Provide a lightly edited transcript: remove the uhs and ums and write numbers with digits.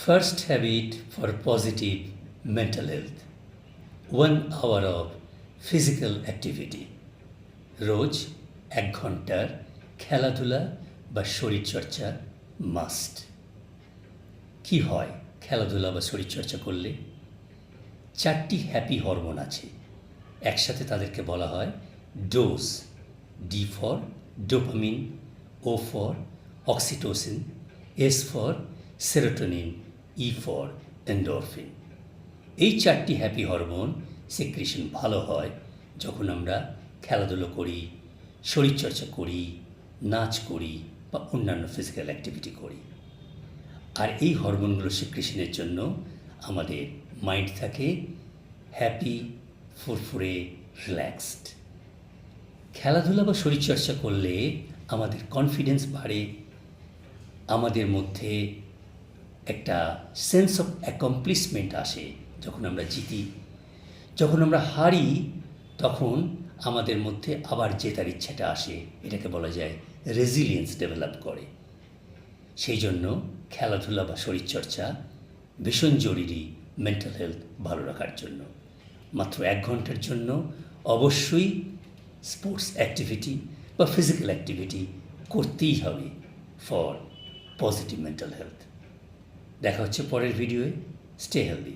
First habit for positive mental health 1 hour of physical activity. রোজ 1 ঘন্টার খেলাধুলা বা শরীরচর্চা মাস্ট। কি হয় খেলাধুলা বা শরীরচর্চা করলে? 4টি হ্যাপি হরমোন আছে, একসাথে তাদেরকে বলা হয় DOSE. D for dopamine, O for oxytocin, S for serotonin, E for endorphin. এই 4টি হ্যাপি হরমোন সিক্রিশন ভালো হয় যখন আমরা খেলাধুলো করি, শরীরচর্চা করি, নাচ করি বা অন্যান্য ফিজিক্যাল অ্যাক্টিভিটি করি। আর এই হরমোনগুলো সিক্রিশনের জন্য আমাদের মাইন্ড থাকে হ্যাপি, ফুরফুরে, রিল্যাক্সড। খেলাধুলা বা শরীরচর্চা করলে আমাদের কনফিডেন্স বাড়ে, আমাদের মধ্যে একটা সেন্স অফ অ্যাকমপ্লিশমেন্ট আসে যখন আমরা জিতি। যখন আমরা হারি তখন আমাদের মধ্যে আবার জেতার ইচ্ছাটা আসে, এটাকে বলা যায় রেজিলিয়েন্স ডেভেলপ করে। সেই জন্য খেলাধুলা বা শরীরচর্চা ভীষণ জরুরি মেন্টাল হেলথ ভালো রাখার জন্য। মাত্র 1 ঘন্টার জন্য অবশ্যই স্পোর্টস অ্যাক্টিভিটি বা ফিজিক্যাল অ্যাক্টিভিটি করতেই হবে ফর পজিটিভ মেন্টাল হেলথ। দেখা হচ্ছে পরের ভিডিওয়ে। Stay healthy.